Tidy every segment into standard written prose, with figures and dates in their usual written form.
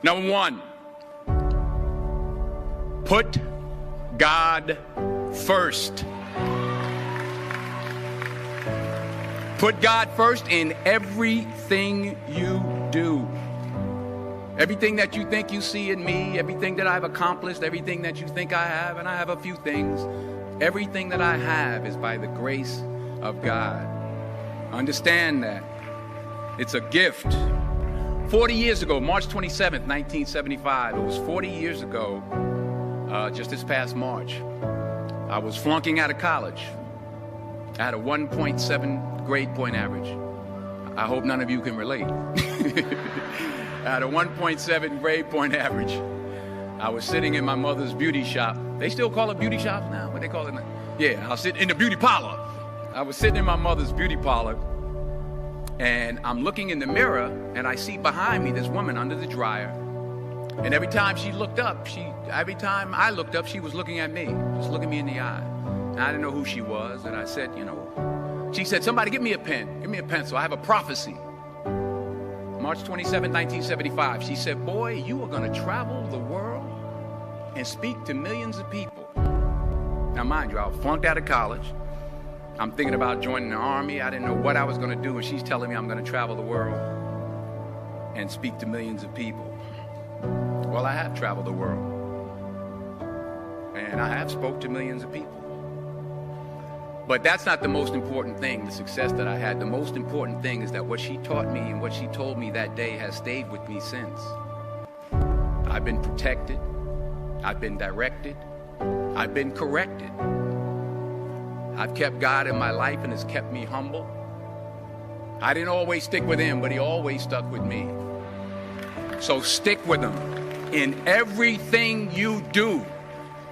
Number one, put God first. Put God first in everything you do. Everything that you think you see in me, everything that I've accomplished, everything that you think I have, and I have a few things, everything that I have is by the grace of God. Understand that. It's a gift. 40 years ago, March 27th, 1975, it was 40 years ago, just this past March, I was flunking out of college. I had a 1.7 grade point average. I hope none of you can relate. I had a 1.7 grade point average. I was sitting in my mother's beauty shop. They still call it beauty shops now? What they call it now? Yeah, I was sitting in the beauty parlor. I was sitting in my mother's beauty parlor, and I'm looking in the mirror, and I see behind me this woman under the dryer. And every time she looked up, every time I looked up, she was looking at me, just looking me in the eye. And I didn't know who she was, and I said, she said, somebody give me a pen, give me a pencil, I have a prophecy. March 27, 1975, she said, boy, you are going to travel the world and speak to millions of people. Now, mind you, I was flunked out of college. I'm thinking about joining the army. I didn't know what I was going to do, and she's telling me I'm going to travel the world and speak to millions of people. Well, I have traveled the world, and I have spoke to millions of people. But that's not the most important thing, the success that I had. The most important thing is that what she taught me and what she told me that day has stayed with me since. I've been protected. I've been directed. I've been corrected. I've kept God in my life, and it's kept me humble. I didn't always stick with him, but he always stuck with me. So stick with him in everything you do.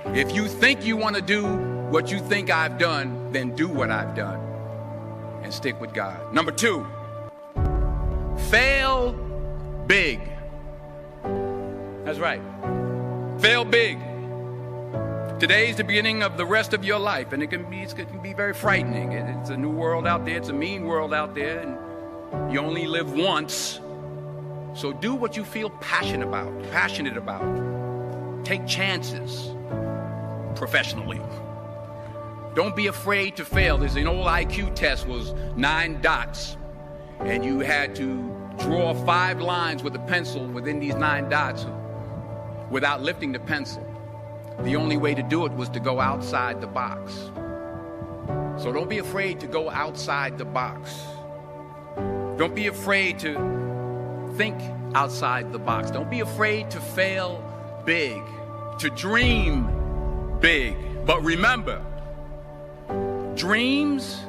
If you think you want to do what you think I've done, then do what I've done and stick with God. Number two, fail big. That's right. Fail big. Today's the beginning of the rest of your life, and it can be very frightening. It's a new world out there. It's a mean world out there, and you only live once. So do what you feel passionate about. Take chances professionally. Don't be afraid to fail. There's an old IQ test, was 9 dots, and you had to draw 5 lines with a pencil within these 9 dots without lifting the pencil. The only way to do it was to go outside the box. So don't be afraid to go outside the box. Don't be afraid to think outside the box. Don't be afraid to fail big, to dream big. But remember, dreams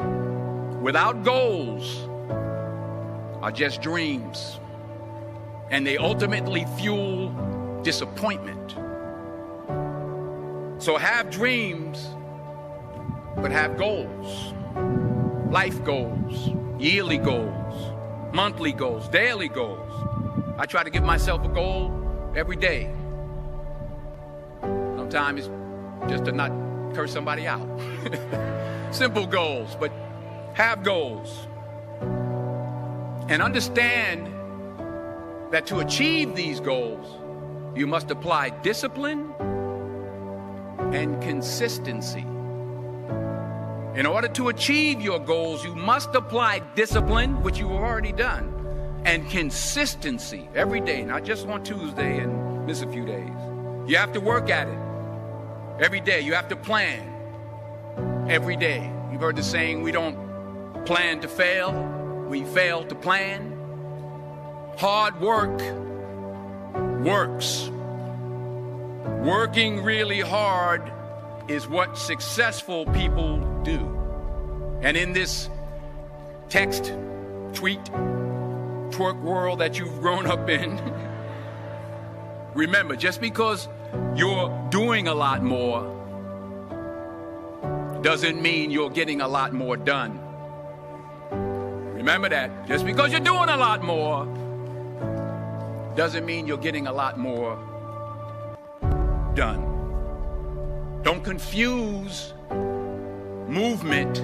without goals are just dreams, and they ultimately fuel disappointment. So have dreams, but have goals. Life goals, yearly goals, monthly goals, daily goals. I try to give myself a goal every day. Sometimes it's just to not curse somebody out. Simple goals, but have goals. And understand that to achieve these goals, you must apply discipline and consistency. In order to achieve your goals, you must apply discipline, which you've already done, and consistency every day, not just on Tuesday and miss a few days. You have to work at it every day. You have to plan every day. You've heard the saying, we don't plan to fail, we fail to plan. Hard work works. Working really hard is what successful people do. And in this text, tweet, twerk world that you've grown up in, remember, just because you're doing a lot more doesn't mean you're getting a lot more done. Remember that. Just because you're doing a lot more doesn't mean you're getting a lot more done. Don't confuse movement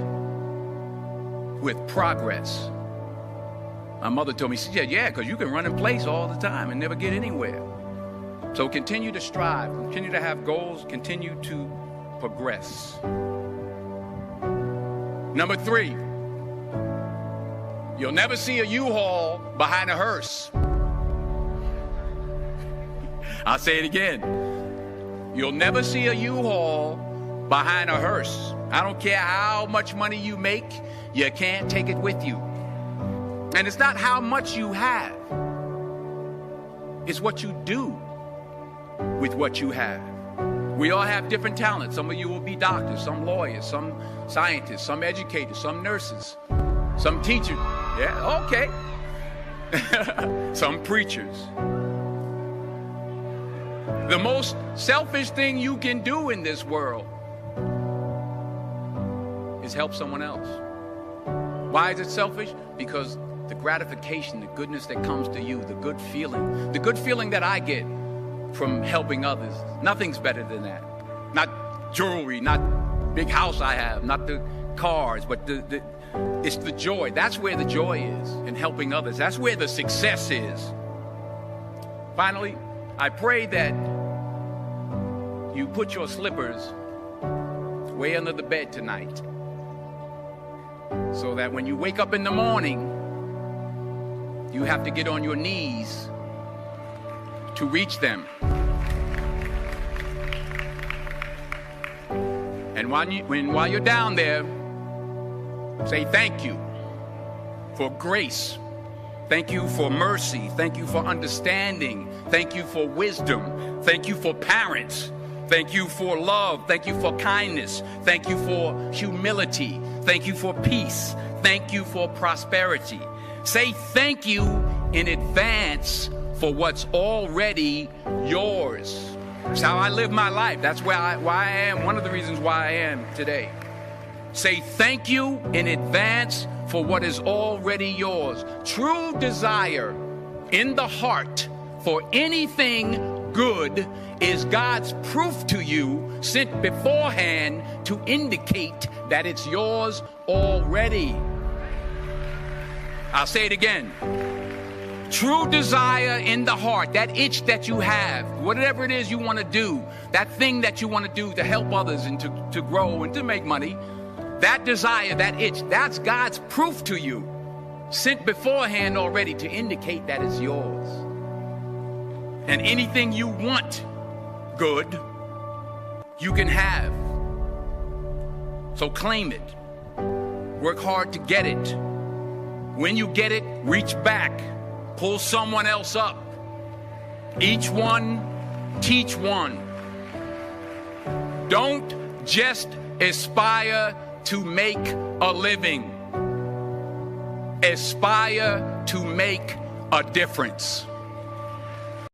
with progress. My mother told me, she said, yeah, because you can run in place all the time and never get anywhere. So continue to strive, continue to have goals, continue to progress. Number 3, you'll never see a U-Haul behind a hearse. I'll say it again. You'll never see a U-Haul behind a hearse. I don't care how much money you make, you can't take it with you. And it's not how much you have. It's what you do with what you have. We all have different talents. Some of you will be doctors, some lawyers, some scientists, some educators, some nurses, some teachers. Yeah, okay. Some preachers. The most selfish thing you can do in this world is help someone else. Why is it selfish? Because the gratification, the goodness that comes to you, the good feeling that I get from helping others, nothing's better than that. Not jewelry, not big house I have, not the cars, but it's the joy. That's where the joy is, in helping others. That's where the success is. Finally, I pray that you put your slippers way under the bed tonight, so that when you wake up in the morning, you have to get on your knees to reach them. And while you're down there, say thank you for grace. Thank you for mercy. Thank you for understanding. Thank you for wisdom. Thank you for parents. Thank you for love. Thank you for kindness. Thank you for humility. Thank you for peace. Thank you for prosperity. Say thank you in advance for what's already yours. That's how I live my life. That's why I am, one of the reasons why I am today. Say thank you in advance for what is already yours. True desire in the heart for anything good is God's proof to you, sent beforehand to indicate that it's yours already. I'll say it again. True desire in the heart, that itch that you have, whatever it is you want to do, that thing that you want to do to help others and to grow and to make money, that desire, that itch, that's God's proof to you, sent beforehand already to indicate that it's yours. And anything you want good, you can have. So claim it. Work hard to get it. When you get it, reach back. Pull someone else up. Each one, teach one. Don't just aspire to make a living. Aspire to make a difference.